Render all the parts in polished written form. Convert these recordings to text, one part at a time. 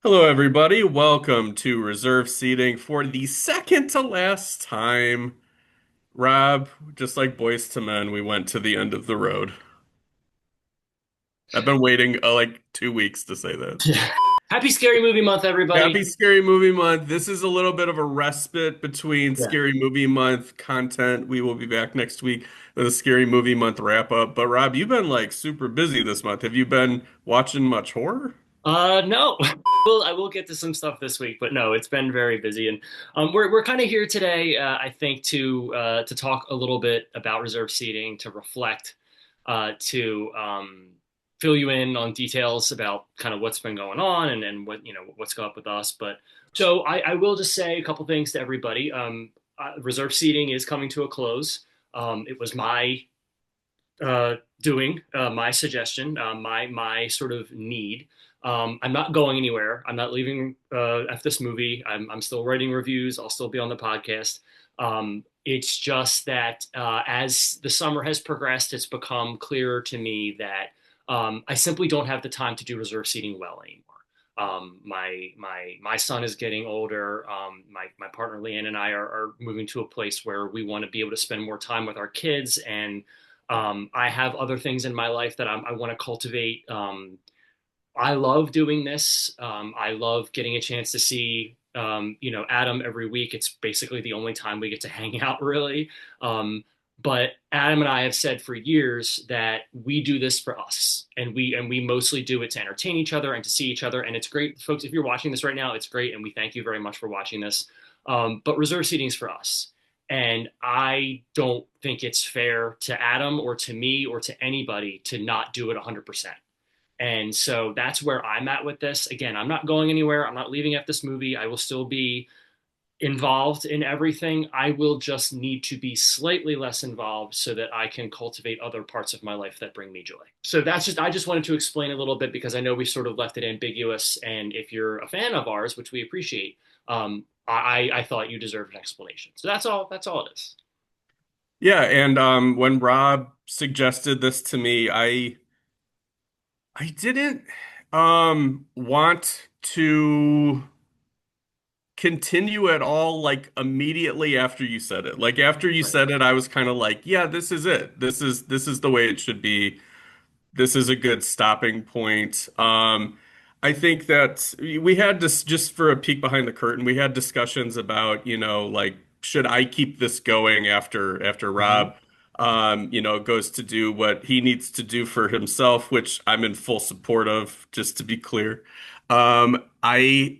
Hello, everybody. Welcome to reserve seating for the second to last time. Rob, just like Boys to Men, we went to the end of the road. I've been waiting like 2 weeks to say that. Yeah. Happy Scary Movie Month, everybody. Happy Scary Movie Month. This is a little bit of a respite between Yeah. Scary Movie Month content. We will be back next week with a Scary Movie Month wrap up. But Rob, you've been like super busy this month. Have you been watching much horror? No. Well, I will get to some stuff this week, but no, it's been very busy, and we're kind of here today, I think, to talk a little bit about reserve seating, to reflect, to fill you in on details about kind of what's been going on and what what's going up with us. But so I will just say a couple things to everybody. Reserve seating is coming to a close. It was my doing, my suggestion, my sort of need. I'm not going anywhere. I'm not leaving at this movie. I'm still writing reviews. I'll still be on the podcast. It's just that as the summer has progressed, it's become clearer to me that I simply don't have the time to do reserve seating well anymore. My son is getting older. My partner Leanne and I are moving to a place where we want to be able to spend more time with our kids, and I have other things in my life that I want to cultivate. I love doing this. I love getting a chance to see, Adam every week. It's basically the only time we get to hang out, really. But Adam and I have said for years that we do this for us, and we mostly do it to entertain each other and to see each other. And it's great, folks. If you're watching this right now, it's great, and we thank you very much for watching this. But reserve seating is for us. And I don't think it's fair to Adam or to me or to anybody to not do it 100%. And so that's where I'm at with this. Again, I'm not going anywhere. I'm not leaving at this movie. I will still be involved in everything. I will just need to be slightly less involved so that I can cultivate other parts of my life that bring me joy. So I just wanted to explain a little bit because I know we sort of left it ambiguous. And if you're a fan of ours, which we appreciate, I thought you deserved an explanation. So that's all it is. Yeah, and when Rob suggested this to me, I didn't want to continue at all like immediately after you said it. Like after you Right. said it, I was kind of like, yeah, this is it. This is the way it should be. This is a good stopping point. I think that we had this just for a peek behind the curtain. We had discussions about, like should I keep this going after Mhm. Rob, goes to do what he needs to do for himself, which I'm in full support of, just to be clear. I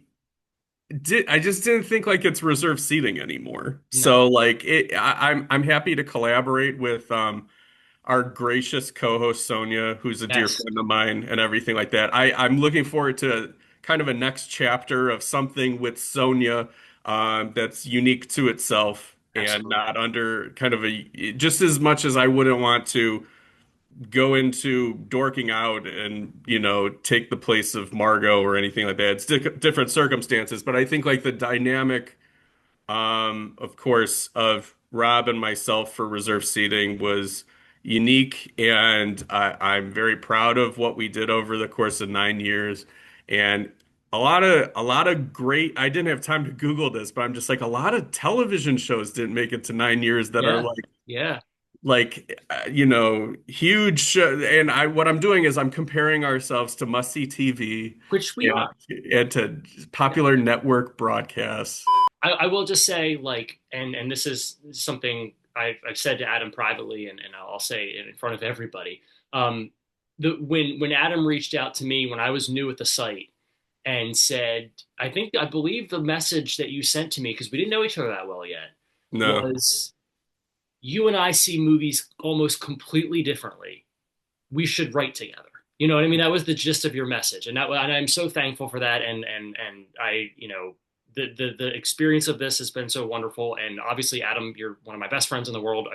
just didn't think like it's reserved seating anymore. No. So like I'm happy to collaborate with our gracious co-host Sonia, who's a dear Yes. friend of mine and everything like that. I'm looking forward to kind of a next chapter of something with Sonia that's unique to itself and Absolutely. not under kind of a just as much as I wouldn't want to go into dorking out and take the place of Margot or anything like that. It's di different circumstances, but I think like the dynamic of course, of Rob and myself for reserve seating was unique, and I'm very proud of what we did over the course of 9 years. And a lot of great. I didn't have time to Google this, but I'm just like a lot of television shows didn't make it to 9 years that are Yeah. Yeah. huge. And I what I'm doing is I'm comparing ourselves to must-see TV Which we and are. and to popular network broadcasts. I will just say, like, and this is something I've said to Adam privately, and I'll say it in front of everybody. Um, when Adam reached out to me when I was new at the site and said, I believe the message that you sent to me, because we didn't know each other that well yet, No. was you and I see movies almost completely differently. We should write together. You know what I mean? That was the gist of your message, and I'm so thankful for that. And I, the experience of this has been so wonderful. And obviously, Adam, you're one of my best friends in the world.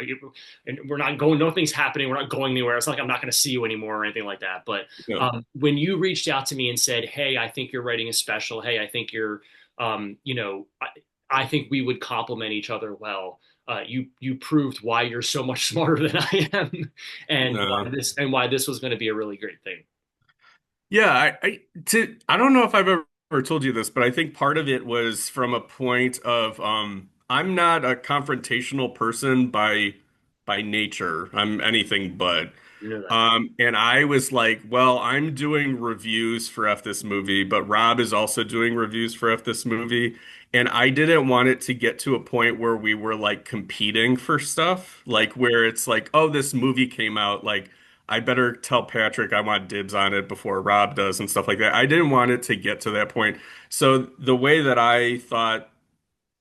And we're not going. Nothing's happening. We're not going anywhere. It's not like I'm not going to see you anymore or anything like that. But No. when you reached out to me and said, "Hey, I think your writing is special. Hey, I think you're, I think we would complement each other well." You proved why you're so much smarter than I am, and No. why this was going to be a really great thing. Yeah, I don't know if I've ever never told you this, but I think part of it was from a point of I'm not a confrontational person by nature. I'm anything but. You know that. And I was like, well, I'm doing reviews for F this movie, but Rob is also doing reviews for F this movie. And I didn't want it to get to a point where we were like competing for stuff, like where it's like, oh, this movie came out, like I better tell Patrick I want dibs on it before Rob does and stuff like that. I didn't want it to get to that point. So the way that I thought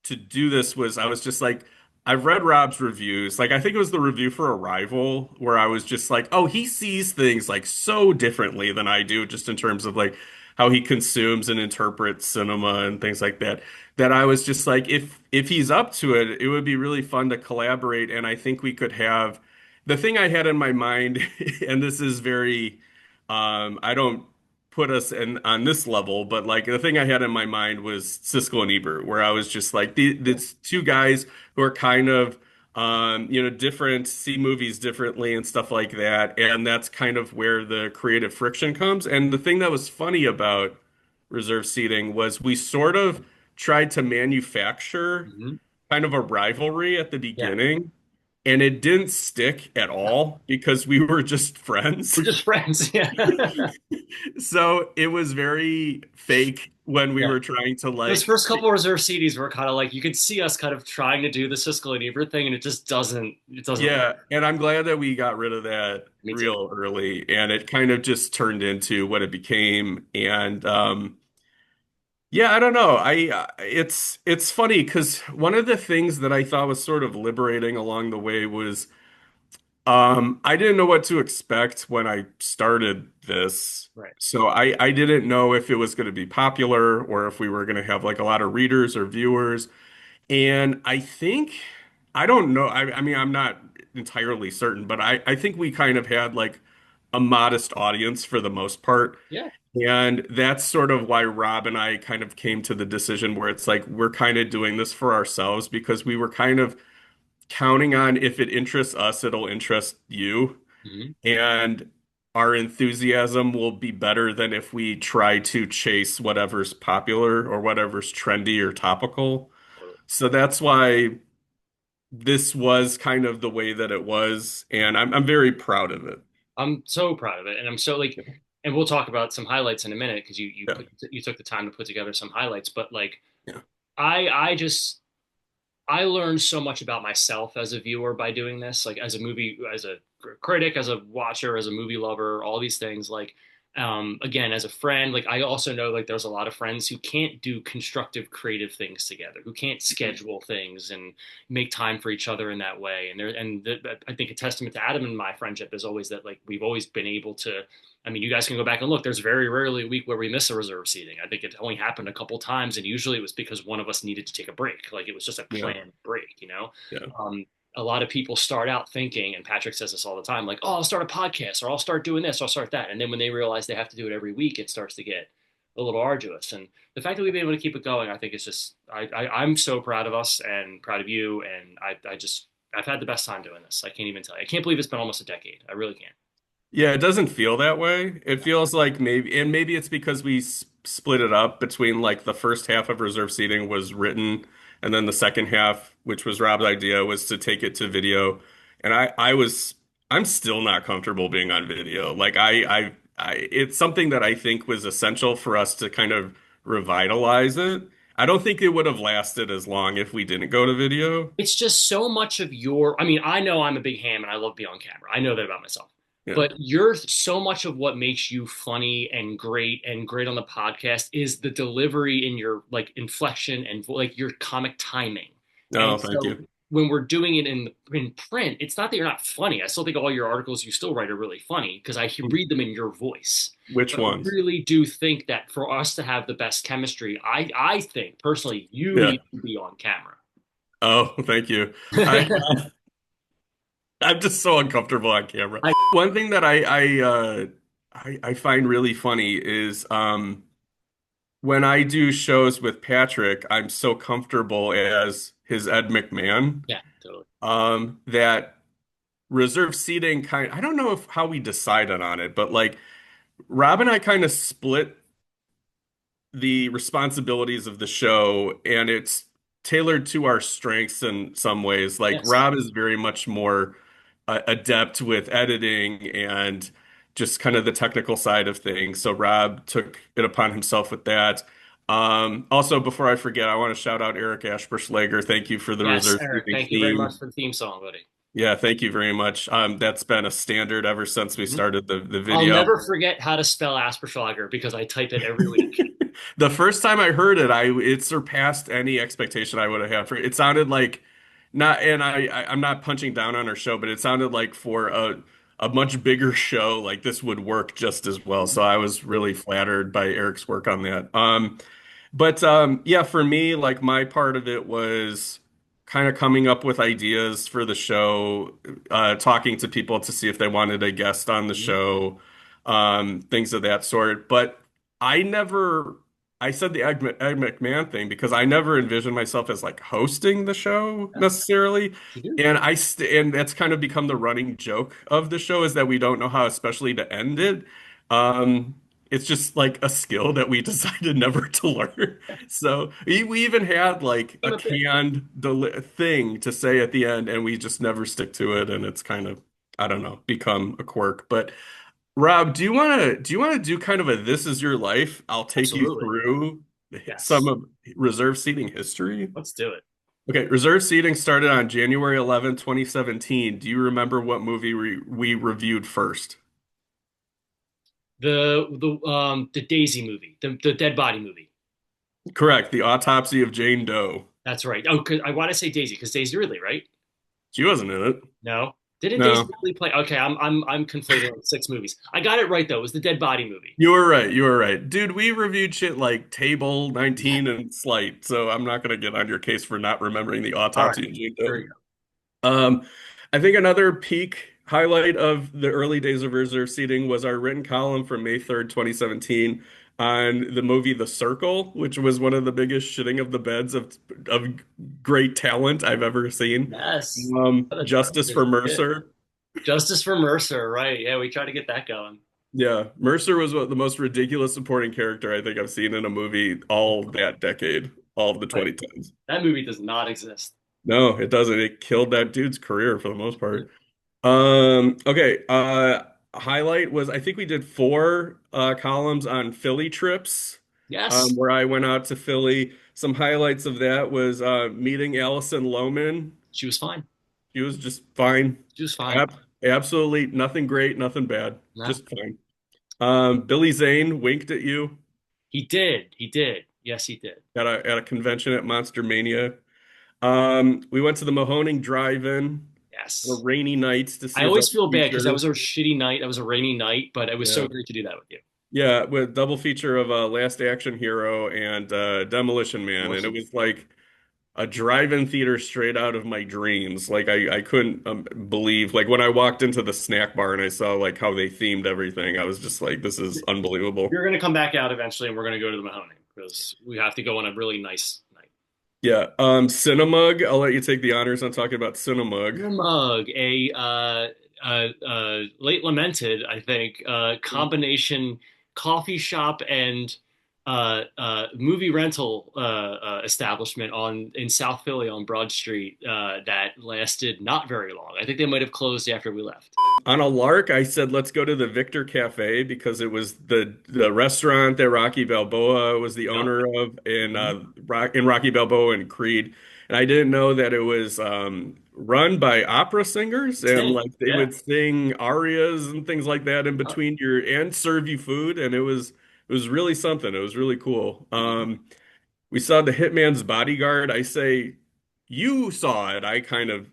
to do this was I was just like, I've read Rob's reviews. Like, I think it was the review for Arrival where I was just like, oh, he sees things like so differently than I do, just in terms of like how he consumes and interprets cinema and things like that. That I was just like, if he's up to it, it would be really fun to collaborate. And I think we could have the thing I had in my mind, and this is very, I don't put us in on this level, but like the thing I had in my mind was Siskel and Ebert, where I was just like these two guys who are kind of different, see movies differently and stuff like that, and that's kind of where the creative friction comes. And the thing that was funny about reserve seating was we sort of tried to manufacture Hmm. kind of a rivalry at the Yeah. beginning. And it didn't stick at all because we were just friends. We're just friends. Yeah. So it was very fake when we Yeah. were trying to Those like, first couple reserve CDs were kind of like you could see us kind of trying to do the Siskel and Ebert thing, and it just doesn't work. yeah. And I'm glad that we got rid of that Me too. real early and it kind of just turned into what it became. And yeah, I don't know. It's funny because one of the things that I thought was sort of liberating along the way was I didn't know what to expect when I started this. Right. So I didn't know if it was going to be popular or if we were going to have like a lot of readers or viewers. And I think, I don't know. I mean, I'm not entirely certain, but I think we kind of had like a modest audience for the most part. Yeah. And that's sort of why Rob and I kind of came to the decision where it's like we're kind of doing this for ourselves because we were kind of counting on if it interests us, it'll interest you. Hmm. And our enthusiasm will be better than if we try to chase whatever's popular or whatever's trendy or topical. Totally. So that's why this was kind of the way that it was, and I'm very proud of it. I'm so proud of it, and I'm so like, and we'll talk about some highlights in a minute because Yeah, you took the time to put together some highlights, but like yeah, I just I learned so much about myself as a viewer by doing this, like as a movie, as a critic, as a watcher, as a movie lover, all these things. Like, again, as a friend, like I also know like there's a lot of friends who can't do constructive, creative things together, who can't schedule things and make time for each other in that way. I think a testament to Adam and my friendship is always that like we've always been able to. I mean, you guys can go back and look. There's very rarely a week where we miss a reserve seating. I think it only happened a couple times, and usually it was because one of us needed to take a break. Like it was just a yeah, planned break, you know. yeah, Um, a lot of people start out thinking, and Patrick says this all the time, like, "Oh, I'll start a podcast, or I'll start doing this, or I'll start that," and then when they realize they have to do it every week, it starts to get a little arduous. And the fact that we've been able to keep it going, I think, is just I'm so proud of us and proud of you, and I just I've had the best time doing this. I can't even tell you. I can't believe it's been almost a decade. I really can't. yeah. It doesn't feel that way. It feels like maybe, and maybe it's because we split it up between like the first half of reserve seating was written, and then the second half, which was Rob's idea, was to take it to video. And I'm still not comfortable being on video. Like it's something that I think was essential for us to kind of revitalize it. I don't think it would have lasted as long if we didn't go to video. It's just so much of your, I mean, I know I'm a big ham and I love being on camera. I know that about myself. Yeah. But you're so much of what makes you funny and great on the podcast is the delivery in your like inflection and like your comic timing. No, And thank so you. when we're doing it in print, it's not that you're not funny. I still think all your articles you still write are really funny because I read them in your voice. Which But I ones? really do think that for us to have the best chemistry, I think personally you Yeah. need to be on camera. Oh, thank you. I I'm just so uncomfortable on camera. I One thing that I find really funny is when I do shows with Patrick, I'm so comfortable as his Ed McMahon Yeah, totally. that reserve seating kind I don't know if how we decided on it, but like Rob and I kind of split the responsibilities of the show, and it's tailored to our strengths in some ways. Like Yes. Rob is very much more adept with editing and just kind of the technical side of things. So Rob took it upon himself with that. Also, before I forget, I want to shout out Eric Ashberschlager. Thank you for the Yes, reserve Eric. seating Thank you very much theme. for the theme song, buddy. Yeah, thank you very much. That's been a standard ever since we Mhm. started the I'll video. never forget how to spell Asperschlager because I type it every week. The first time I heard it, I it surpassed any expectation I would have had for it. It sounded like not, and I'm not punching down on our show, but it sounded like for a much bigger show, like this would work just as well. So I was really flattered by Eric's work on that. But yeah, for me, like my part of it was kind of coming up with ideas for the show, talking to people to see if they wanted a guest on the Mhm. show, things of that sort. But I never, I said the Ed McMahon thing because I never envisioned myself as like hosting the show Yeah, necessarily. you do. And and that's kind of become the running joke of the show is that we don't know how especially to end it. Um, it's just like a skill that we decided never to learn. So we even had like a I'm a bit. canned thing to say at the end, and we just never stick to it, and it's kind of, I don't know, become a quirk. But Rob, do you want to do kind of a this is your life? I'll take you Absolutely. through some Yes. of reserve seating history. Let's do it. Okay, reserve seating started on January 11, 2017. Do you remember what movie we reviewed first? The Daisy movie, the Dead Body movie. Correct, The Autopsy of Jane Doe. That's right. Oh, 'cause I want to say Daisy because Daisy Ridley, right? She wasn't in it. No. Didn't Daisy No. Ridley play? Okay, I'm conflating like six movies. I got it right though. It was the Dead Body movie. You were right. You were right. Dude, we reviewed shit like Table 19 and Slight, so I'm not going to get on your case for not remembering the All right. autopsy of Jane There Doe. you go. I think another peak highlight of the early days of reserve seating was our written column from May 3rd, 2017 on the movie The Circle, which was one of the biggest shitting of the beds of great talent I've ever seen. Yes. That's Justice for it. Mercer. Justice for Mercer, right? Yeah, we tried to get that going. Yeah, Mercer was the most ridiculous supporting character I think I've seen in a movie all that decade, all of the Like 2010s. that movie does not exist. No, it doesn't. It killed that dude's career for the most part. Okay. Highlight was I think we did four columns on Philly trips, Yes, where I went out to Philly. Some highlights of that was meeting Allison Lohman. she was fine. She was just fine. She was fine. Ab Absolutely nothing great, nothing bad, No, just fine. Billy Zane winked at you he did. He did. Yes, he did. at a convention at Monster Mania. We went to the Mahoning Drive-In on a Yes. rainy night to I see a always double feel bad because that feature. was a shitty night. That was a rainy night, but it was so Yeah. great to do that with you. Yeah, with double feature of Last Action Hero and Demolition Man, and it Listen, was like a drive-in theater straight out of my dreams. Like I couldn't believe like when I walked into the snack bar and I saw like how they themed everything. I was just like, this is unbelievable. you're going to come back out eventually, and we're going to go to the Mahoning because we have to go on a really nice night. Yeah, Cinemug. I'll let you take the honors on talking about Cinemug. The Mug, a late lamented, I think, combination coffee shop and movie rental establishment on in South Philly on Broad Street that lasted not very long. I think they might have closed after we left. On a lark, I said let's go to the Victor Cafe because it was the restaurant that Rocky Balboa was the Yep. owner of Mhm. In Rocky Balboa and Creed. And I didn't know that it was run by opera singers and Sting. like they Yeah. would sing arias and things like that in Uh, between your and serve you food and it was really something. It was really cool. We saw the Hitman's Bodyguard. I say you saw it. I kind of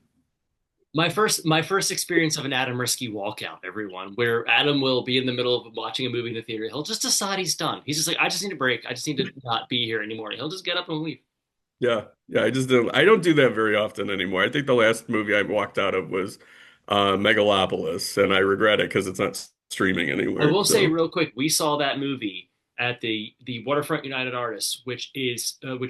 my first experience of an Adam Risky walkout, everyone, where Adam will be in the middle of watching a movie in the theater. He'll just decide he's done. He's just like, I just need a break. I just need to not be here anymore. He'll just get up and leave. Yeah, yeah, I don't do that very often anymore. I think the last movie I walked out of was Megalopolis, and I regret it because it's not streaming I anywhere. will say So, real quick, we saw that movie at the Waterfront United Artists, which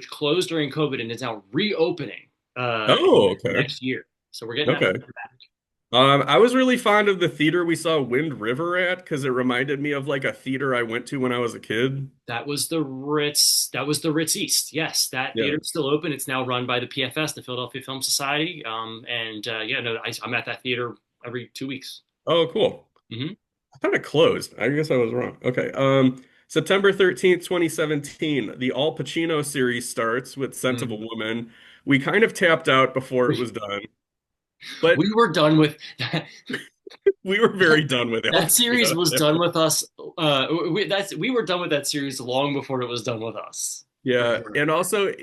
closed during COVID and is now reopening oh, okay, next year. So we're getting that okay. back. I was really fond of the theater we saw Wind River at because it reminded me of like a theater I went to when I was a kid. That was the Ritz. That was the Ritz East. Yes, that Yeah. theater is still open. It's now run by the PFS, the Philadelphia Film Society. And yeah, no, I'm at that theater every 2 weeks. Oh, cool. Hmm. I thought it closed. I guess I was wrong. Okay. September 13th, 2017, the Al Pacino series starts with Scent of a Mm. Woman. We kind of tapped out before it We, was done, but we were done with that. we were very done with Al That series Pacino. was done with us. We were done with that series long before it was done with us. For Yeah, sure. and also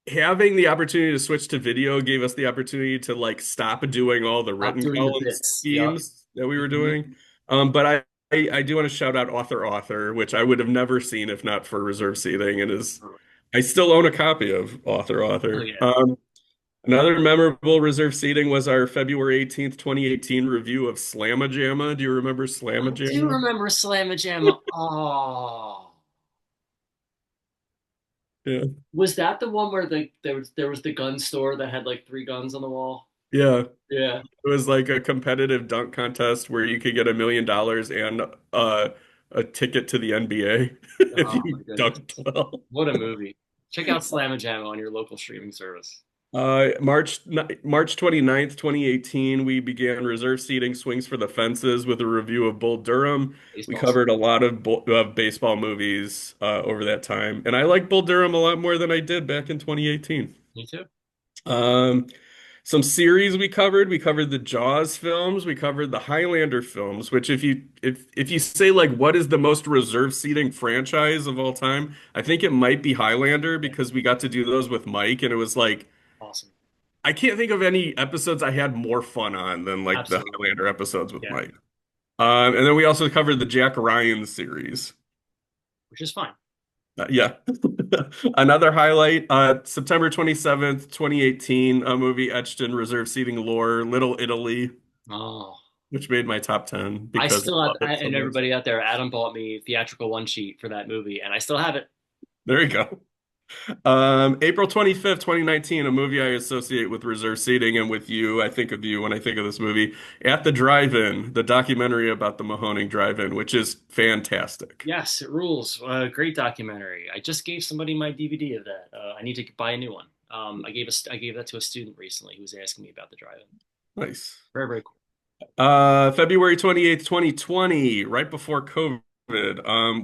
having the opportunity to switch to video gave us the opportunity to like stop doing all the Stop written doing the column bits. Yep. schemes that we were Mhm. doing. But I do want to shout out Author, which I would have never seen if not for reserve seating, and is I still own a copy of Oh Author. yeah. Another memorable reserve seating was our February 18th, 2018 review of Slamma Jamma. Do you remember I Slamma do Jamma? remember Slamma Jamma. Oh, Yeah. was that the one where there was the gun store that had like three guns on the wall? Yeah. Yeah. It was like a competitive dunk contest where you could get $1 million and a ticket to the NBA if Oh you my goodness. dunked well. What a movie. Check out Slamma Jamma on your local streaming service. March 29th, 2018, we began reserve seating Swings for the Fences with a review of Bull Durham. We Baseball. covered a lot of baseball movies over that time, and I like Bull Durham a lot more than I did back in 2018. Me too. Um, some series we covered. We covered the Jaws films. We covered the Highlander films. Which, if you say like what is the most reserve seating franchise of all time, I think it might be Highlander because we got to do those with Mike, and it was like Awesome. I can't think of any episodes I had more fun on than like the Absolutely. Highlander episodes with Yeah. Mike. And then we also covered the Jack Ryan series. Which is fine. Yeah. Another highlight, September 27th, 2018, a movie etched in reserve seating lore, Little Italy, Oh. which made my top 10 I because still I have, love it so and much. everybody out there, Adam bought me theatrical one sheet for that movie, and I still have it. There you go. April 25th, 2019, a movie I associate with reserve seating and with you. I think of you when I think of this movie. At the Drive-In, the documentary about the Mahoning Drive-In, which is fantastic. Yes, it rules. Great documentary. I just gave somebody my DVD of that. I need to buy a new one. I gave that to a student recently who was asking me about the drive-in. Nice. Very, very cool. February 28th, 2020, right before COVID,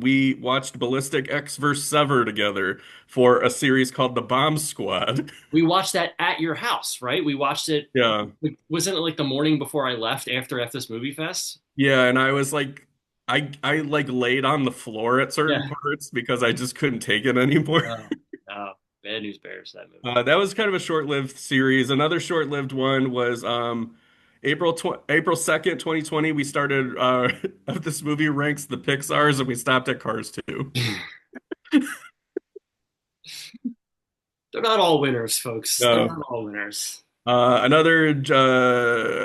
we watched Ballistic X vs. Sever together for a series called The Bomb Squad. We watched that at your house, right? We watched it. Yeah. Wasn't it like the morning before I left after this movie fest? Yeah, and I was like I like laid on the floor at certain Yeah. parts because I just couldn't take it anymore. Oh, oh, Bad News Bears, that movie. That was kind of a short-lived series. Another short-lived one was April 2nd, 2020, we started this movie ranks the Pixars and we stopped at Cars 2. They're not all winners, folks. They're No. not all winners. Another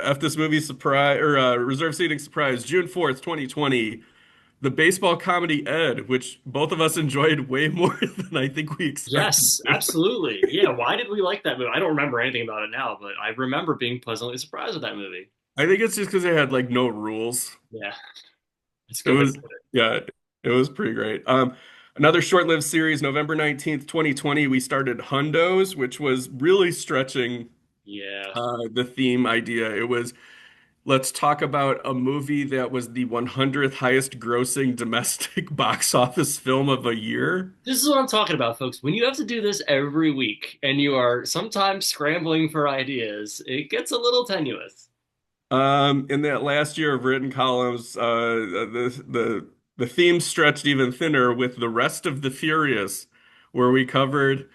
F this movie surprise or reserve seating surprise, June 4th, 2020. The baseball comedy Ed, which both of us enjoyed way more than I think we expected Yes, to. absolutely. Yeah, why did we like that movie? I don't remember anything about it now, but I remember being pleasantly surprised with that movie. I think it's just because it had like no rules. Yeah, it's It good that was, it did it. yeah, it was pretty great. Another short-lived series, November 19th, 2020, we started Hundos, which was really stretching Yeah. the theme idea. It was let's talk about a movie that was the 100th highest grossing domestic box office film of a year. This is what I'm talking about, folks. When you have to do this every week and you are sometimes scrambling for ideas, it gets a little tenuous. In that last year of written columns, the theme stretched even thinner with The Rest of the Furious, where we covered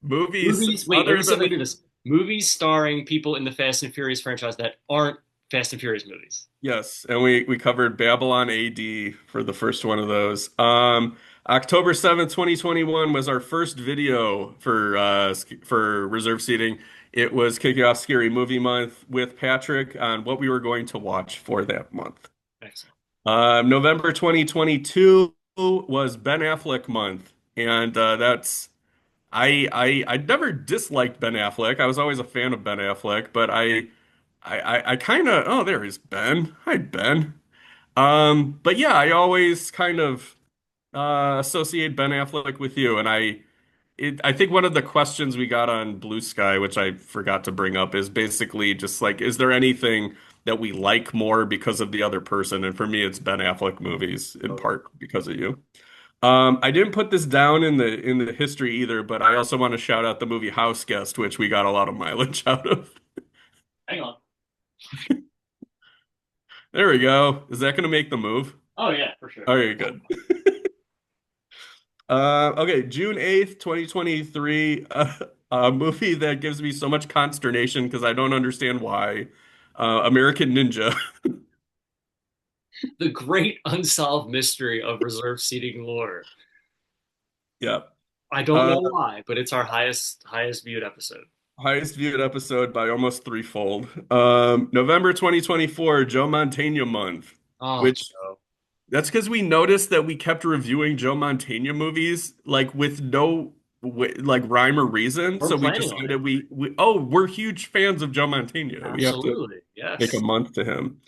movies Movies, wait, other let than me the do this. Movies starring people in the Fast and Furious franchise that aren't Fast and Furious movies. yes, and we covered Babylon AD for the first one of those. October 7th, 2021 was our first video for reserve seating. It was kicking off Scary Movie Month with Patrick on what we were going to watch for that month. Excellent. November 2022 was Ben Affleck month, and that's I never disliked Ben Affleck. I was always a fan of Ben Affleck, but I kind of, oh, there is Ben. Hi, Ben. But yeah, I always kind of associate Ben Affleck with you, and I think one of the questions we got on Blue Sky, which I forgot to bring up, is basically just like, is there anything that we like more because of the other person? And for me, it's Ben Affleck movies in Totally. part because of you. I didn't put this down in the history either, but I also want to shout out the movie House Guest, which we got a lot of mileage out of. Hang on. There we go. Is that going to make the move? Oh yeah, for sure. Okay, good. Okay, June 8th, 2023. A movie that gives me so much consternation because I don't understand why. American Ninja. The great unsolved mystery of reserved seating lore. Yeah. I don't Uh, know why, but it's our highest viewed episode. Highest viewed episode by almost threefold. November 2024, Joe Mantegna month, Oh, which Joe. that's because we noticed that we kept reviewing Joe Mantegna movies like with no like rhyme or reason. We're So we planning on it. decided we oh, we're huge fans of Joe Mantegna. We have to Absolutely. make a Yes. month to him.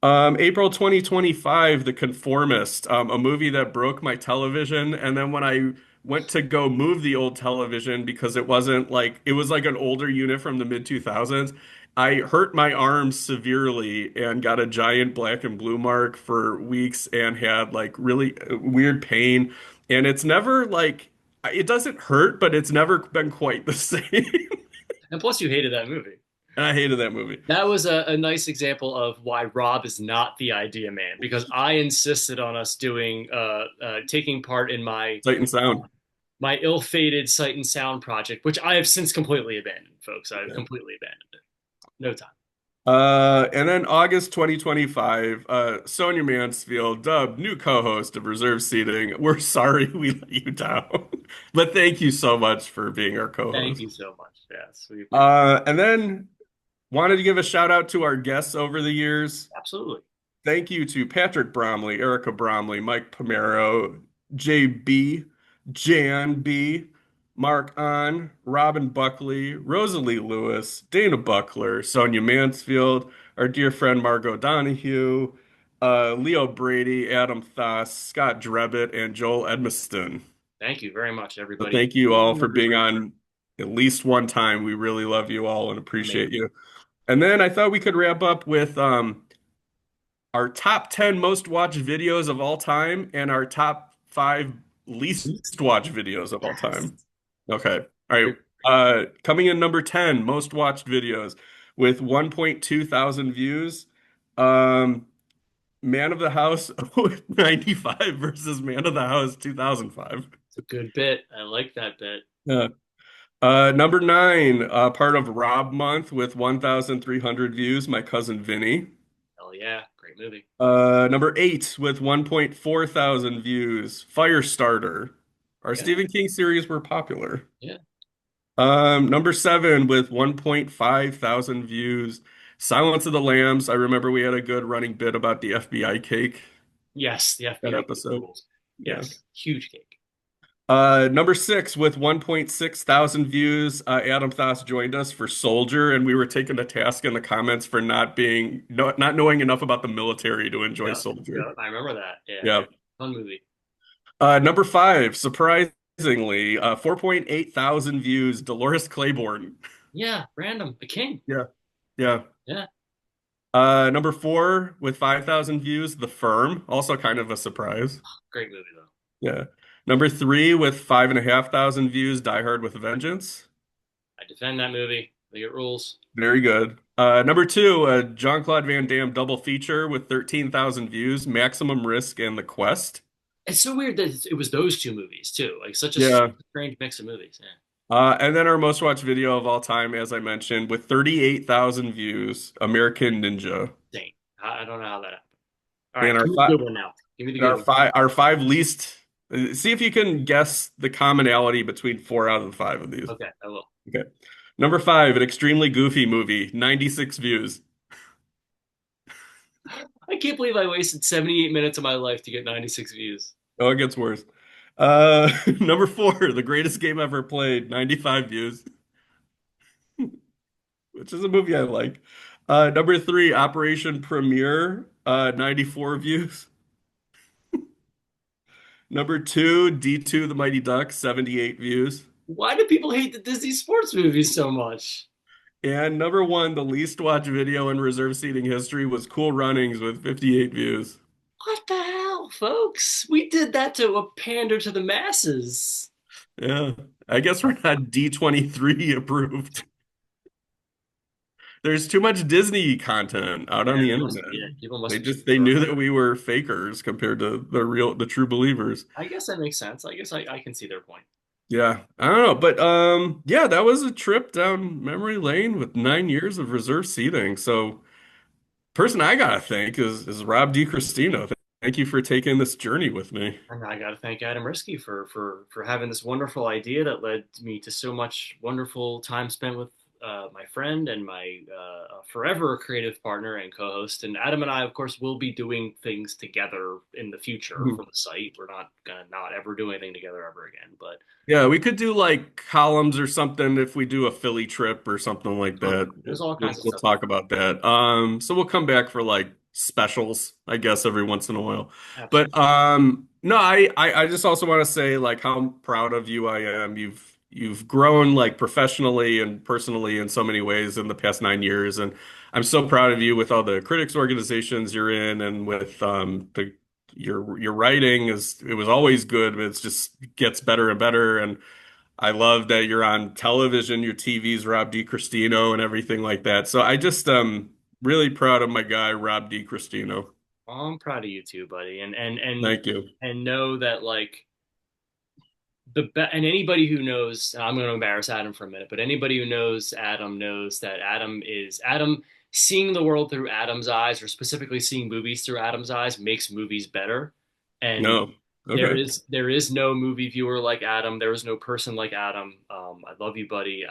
April 2025, The Conformist, a movie that broke my television. And then when I went to go move the old television because it wasn't like it was like an older unit from the mid 2000s, I hurt my arm severely and got a giant black and blue mark for weeks and had like really weird pain. And it's never like it doesn't hurt, but it's never been quite the same. And plus, you hated that movie. And I hated that movie. That was a nice example of why Rob is not the idea man, because I insisted on us doing taking part in Sight and Sound. my ill-fated Sight and Sound project, which I have since completely abandoned, folks. I've completely abandoned it. No time. And then August 2025, Sonia Mansfield, dubbed new co-host of Reserve Seating. We're sorry we let you down, but thank you so much for being our Thank co-host. you so much. Yes, we appreciate And then wanted to give a shout out to our guests over the years. it. Absolutely. Thank you to Patrick Bromley, Erica Bromley, Mike Pomero, JB, Jan B, Mark On, Robin Buckley, Rosalie Lewis, Dana Buckler, Sonia Mansfield, our dear friend Margot Donahue, Leo Brady, Adam Thoss, Scott Drebbett, and Joel Edmiston. Thank you very much, So everybody. thank you Each all and for every being one. on at least one time. We really love you all and appreciate Amazing. you. And then I thought we could wrap up with our top 10 most watched videos of all time and our top five least watched videos of all Yes. time. Okay. All right. Coming in number 10, most watched videos with 1.2 thousand views. Um, Man of the House 95 versus Man of the House 2005. It's a good bit. I like that bit. Yeah. Number nine, part of Rob Month with 1,300 views, My Cousin Vinny. Hell yeah. Great movie. Number eight with 1.4 thousand views, Firestarter. Our Yeah. Stephen King series were popular. Yeah. Number seven with 1.5 thousand views, Silence of the Lambs. I remember we had a good running bit about the FBI cake Yes. The that FBI episode. rules. Yeah. Yes. Huge cake. Number six with 1.6 thousand views, Adam Thoss joined us for Soldier, and we were taken to task in the comments for not knowing enough about the military to enjoy Yeah. Soldier. Yeah. I remember that. Yeah. Yeah. Yeah. Fun movie. Number five, surprisingly, 4.8 thousand views, Dolores Claiborne. Yeah. Random. The King. Yeah. Yeah. Yeah. Number four with 5,000 views, The Firm, also kind of a surprise. Great movie though. Yeah. Number three with 5,500 views, Die Hard with a Vengeance. I defend that movie. League it rules. Very good. Number two, Jean-Claude Van Damme double feature with 13,000 views, Maximum Risk and The Quest. It's so weird that it was those two movies too. Like such a Yeah. strange mix of movies. Yeah. And then our most watched video of all time, as I mentioned, with 38,000 views, American Ninja. Insane. I don't know how that happened. All right. And Give me the good one now. Give me the good one. our five least. See if you can guess the commonality between four out of the five of these. Okay. I will. Okay. Number five, an extremely goofy movie, 96 views. I can't believe I wasted 78 minutes of my life to get 96 views. Oh, it gets worse. Number four, The Greatest Game Ever Played, 95 views, which is a movie I like. Number three, Operation Premiere, 94 views. Number two, D2 The Mighty Ducks, 78 views. Why do people hate the Disney sports movies so much? And number one, the least watched video in reserve seating history was Cool Runnings with 58 views. What the hell, folks? We did that to a pander to the masses. Yeah, I guess we're not D23 approved. There's too much Disney content out on Yeah, the they must, internet. yeah, people must They be just they super. knew that we were fakers compared to the true believers. I guess that makes sense. I guess I can see their point. Yeah, I don't know, but yeah, that was a trip down memory lane with 9 years of reserve seating. So, person I gotta thank is Rob DiCristino. Thank you for taking this journey with me. And I got to thank Adam Risky for having this wonderful idea that led me to so much wonderful time spent with my friend and my forever creative partner and co-host. And Adam and I, of course, will be doing things together in the future for the site. We're not gonna not ever do anything together ever again, but Yeah, we could do like columns or something if we do a Philly trip or something like that. totally, there's all We'll, kinds of we'll stuff we talk about that. So we'll come back for like specials, I guess, every once in a while. absolutely. But no, I just also want to say like how proud of you I am. You've grown like professionally and personally in so many ways in the past 9 years, and I'm so proud of you with all the critics organizations you're in and with the your writing is it was always good, but it's just gets better and better. And I love that you're on television, your TV's Rob DiCristino and everything like that. So I just really proud of my guy Rob DiCristino. Well, I'm proud of you too, buddy, Thank you. and know that like and anybody who knows, I'm going to embarrass Adam for a minute, but anybody who knows Adam knows that Adam. Seeing the world through Adam's eyes, or specifically seeing movies through Adam's eyes, makes movies better. And No. Okay. there is no movie viewer like Adam. There is no person like Adam. I love you, buddy.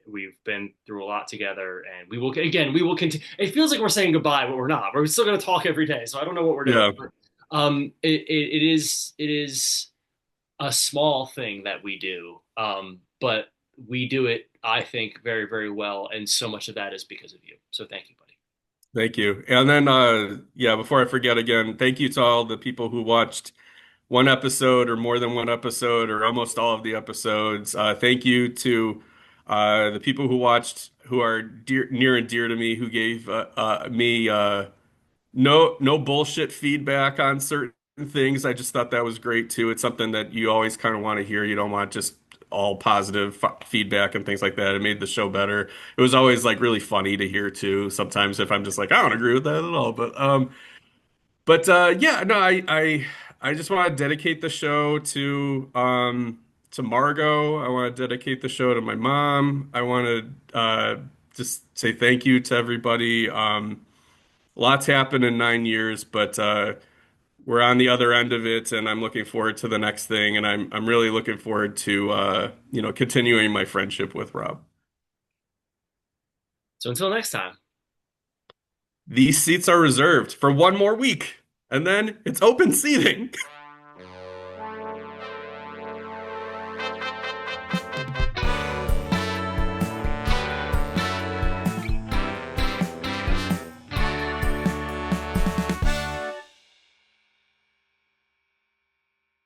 We've been through a lot together, and we will continue. It feels like we're saying goodbye, but we're not. We're still going to talk every day. So I don't know what we're doing. Yeah. But, it is a small thing that we do, but we do it, I think, very, very well. And so much of that is because of you. So thank you, buddy. Thank you. And then yeah, before I forget again, thank you to all the people who watched one episode or more than one episode or almost all of the episodes. Thank you to the people who watched who are near and dear to me who gave me no bullshit feedback on certain things. I just thought that was great too. It's something that you always kind of want to hear. You don't want just all positive feedback and things like that. It made the show better. It was always like really funny to hear too. Sometimes if I'm just like I don't agree with that at all, but yeah, no, I just want to dedicate the show to Margot. I want to dedicate the show to my mom. I want to just say thank you to everybody. Lots happened in 9 years, but we're on the other end of it, and I'm looking forward to the next thing. And I'm really looking forward to continuing my friendship with Rob. So until next time. These seats are reserved for one more week, and then it's open seating.